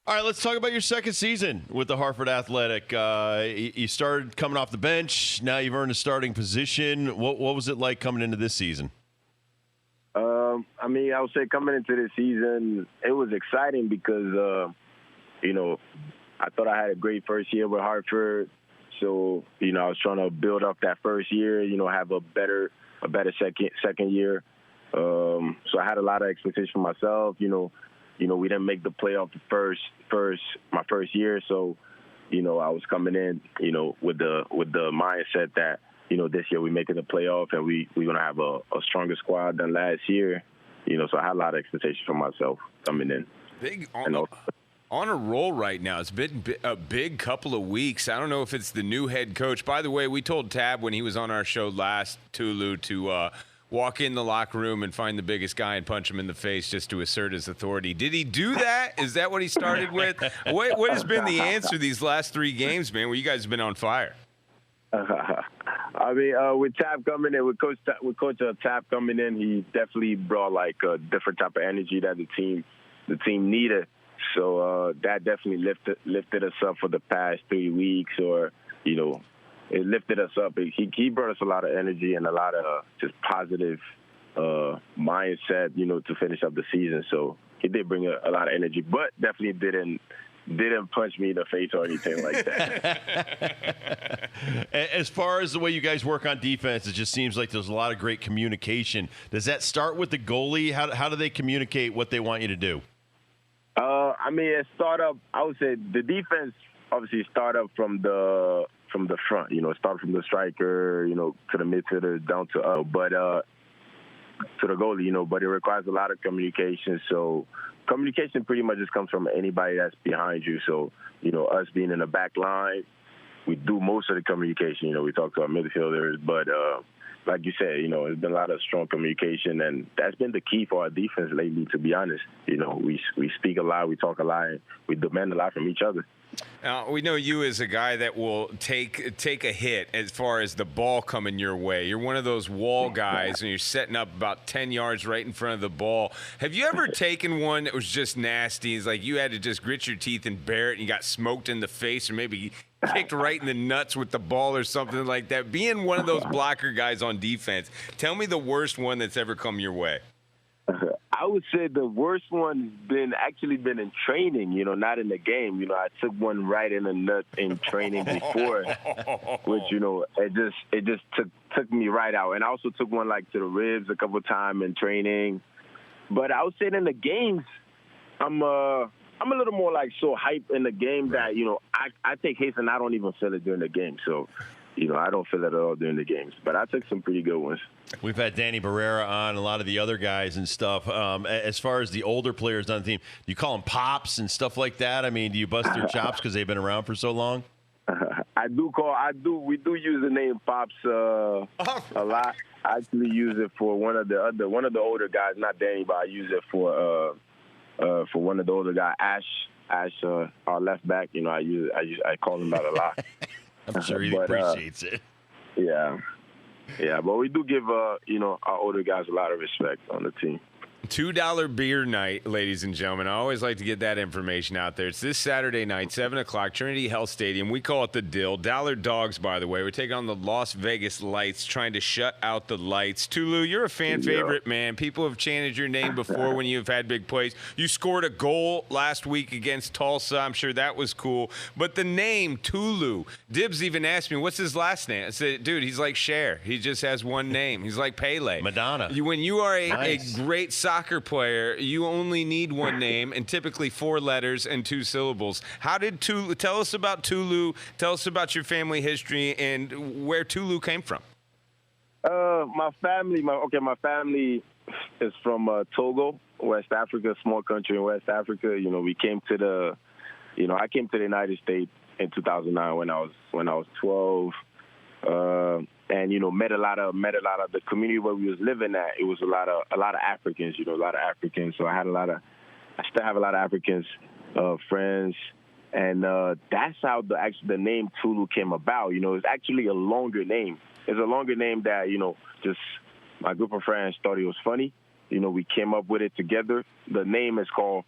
All right, let's talk about your second season with the Hartford Athletic. You started coming off the bench. Now you've earned a starting position. What was it like coming into this season? I would say coming into this season, it was exciting because, I thought I had a great first year with Hartford. So, I was trying to build up that first year, have a better second year. So I had a lot of expectations for myself. We didn't make the playoff my first year. So, I was coming in, with the mindset that, this year we making the playoff and we're going to have a stronger squad than last year. So I had a lot of expectations for myself coming in. Big on a roll right now. It's been a big couple of weeks. I don't know if it's the new head coach. By the way, we told Tab when he was on our show last, Tulu, to walk in the locker room and find the biggest guy and punch him in the face just to assert his authority. Did he do that? Is that what he started with? What has been the answer these last 3 games, man, where you guys have been on fire? With Tab coming in, with Coach Tab coming in, he definitely brought like a different type of energy that the team needed. So that definitely lifted us up for the past 3 weeks, or it lifted us up. He brought us a lot of energy and a lot of just positive mindset, to finish up the season. So he did bring a lot of energy, but definitely didn't punch me in the face or anything like that. As far as the way you guys work on defense, it just seems like there's a lot of great communication. Does that start with the goalie? How do they communicate what they want you to do? It start up. I would say the defense obviously start up from the front. Start from the striker, to the midfielder down to to the goalie. But it requires a lot of communication. So communication pretty much just comes from anybody that's behind you. So us being in the back line, we do most of the communication. We talk to our midfielders, but like you said, there's been a lot of strong communication, and that's been the key for our defense lately, to be honest. We speak a lot, we talk a lot, and we demand a lot from each other. We know you as a guy that will take a hit as far as the ball coming your way. You're one of those wall guys, and you're setting up about 10 yards right in front of the ball. Have you ever taken one that was just nasty? It's like you had to just grit your teeth and bear it, and you got smoked in the face, or maybe kicked right in the nuts with the ball or something like that? Being one of those blocker guys on defense, tell me the worst one that's ever come your way. I would say the worst one's been in training, not in the game. I took one right in the nut in training before, which, it just took me right out. And I also took one like to the ribs a couple of times in training. But I would say in the games, I'm a little more like so hype in the game that, I take hits and I don't even feel it during the game. So, I don't feel it at all during the games. But I took some pretty good ones. We've had Danny Barrera on, a lot of the other guys and stuff. As far as the older players on the team, do you call them pops and stuff like that? Do you bust their chops because they've been around for so long? We do use the name Pops a lot. I actually use it for one of the older guys, not Danny, but I use it for one of the older guys, Ash, our left back. I call him that a lot. I'm sure he appreciates it. Yeah, but we do give our older guys a lot of respect on the team. $2 beer night, ladies and gentlemen. I always like to get that information out there. It's this Saturday night, 7 o'clock, Trinity Health Stadium. We call it the Dill. Dollar Dogs, by the way. We're taking on the Las Vegas Lights, trying to shut out the lights. Tulu, you're a fan favorite, man. People have chanted your name before when you've had big plays. You scored a goal last week against Tulsa. I'm sure that was cool. But the name, Tulu, Dibs even asked me, what's his last name? I said, dude, he's like Cher. He just has one name. He's like Pele. Madonna. When you are a great soccer player, you only need one name and typically 4 letters and 2 syllables. How did Tulu? Tell us about Tulu. Tell us about your family history and where Tulu came from. My family is from Togo, West Africa, small country in West Africa. We came to I came to the United States in 2009 when I was 12. And met a lot of the community where we was living at. It was a lot of Africans, a lot of Africans. So I still have a lot of Africans friends, and that's how the name Tulu came about. It's actually a longer name. It's a longer name that just my group of friends thought it was funny. We came up with it together. The name is called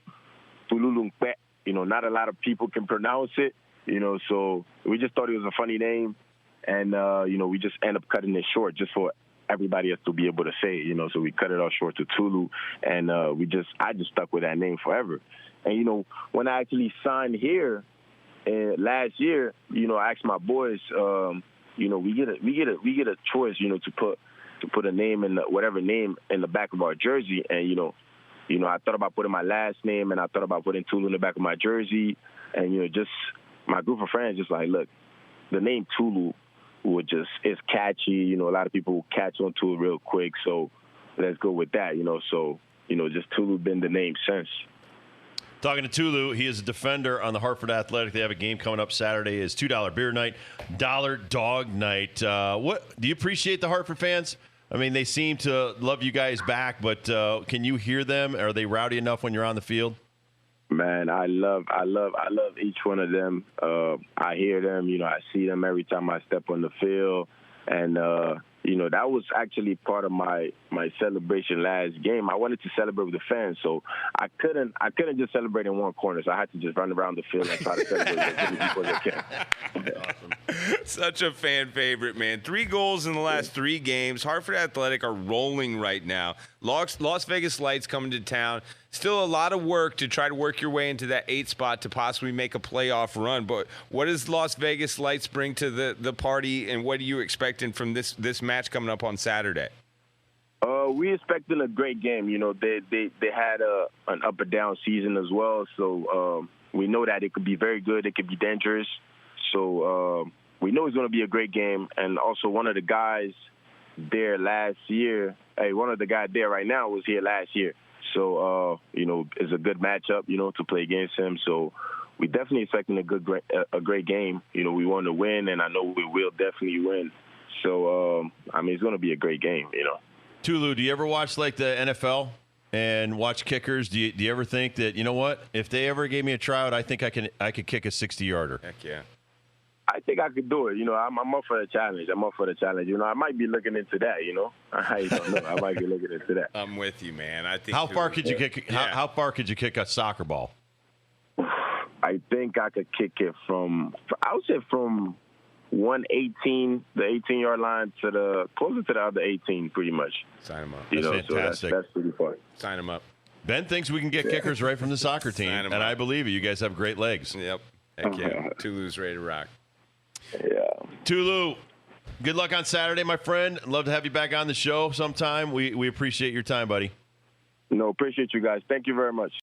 Tululungpe, not a lot of people can pronounce it, so we just thought it was a funny name. And, we just end up cutting it short just for everybody else to be able to say it, so we cut it all short to Tulu. And I just stuck with that name forever. And, when I actually signed here last year, I asked my boys, we get a choice, to put a name in whatever name in the back of our jersey. And, I thought about putting my last name, and I thought about putting Tulu in the back of my jersey. And, just my group of friends just like, look, the name Tulu it's catchy. A lot of people will catch on to it real quick. So let's go with that, So, just Tulu been the name since. Talking to Tulu, he is a defender on the Hartford Athletic. They have a game coming up Saturday. It's $2 beer night, $1 dog night. What do you appreciate the Hartford fans? I mean, they seem to love you guys back, but can you hear them? Are they rowdy enough when you're on the field? Man, I love each one of them. I hear them, I see them every time I step on the field. And, that was actually part of my celebration last game. I wanted to celebrate with the fans, so I couldn't just celebrate in one corner. So I had to just run around the field and try to celebrate with as many people as I can. Awesome. Such a fan favorite, man. 3 goals in the last 3 games. Hartford Athletic are rolling right now. Las Vegas Lights coming to town. Still a lot of work to try to work your way into that 8th spot to possibly make a playoff run. But what does Las Vegas Lights bring to the party, and what are you expecting from this match coming up on Saturday? We expecting a great game. They had an up and down season as well, so we know that it could be very good. It could be dangerous. So we know it's going to be a great game. And also one of the guys there last year, one of the guys there right now was here last year. So, it's a good matchup, to play against him. So we definitely expecting a great game. We want to win, and I know we will definitely win. So, it's going to be a great game, Tulu, do you ever watch, like, the NFL and watch kickers? Do you ever think that, if they ever gave me a tryout, I think I could kick a 60-yarder? Heck yeah. I think I could do it. I'm up for the challenge. I might be looking into that, I don't know. I might be looking into that. I'm with you, man. I think. How far could you kick? How far could you kick a soccer ball? I think I could kick it from 118, the 18-yard line, to closer to the other 18, pretty much. Sign him up. That's fantastic. So that's pretty fun. Sign him up. Ben thinks we can get kickers right from the soccer team, and I believe it. You guys have great legs. Yep. Heck yeah. Tulu's ready to rock. Yeah. Tulu, good luck on Saturday, my friend. Love to have you back on the show sometime. We appreciate your time, buddy. No, appreciate you guys. Thank you very much.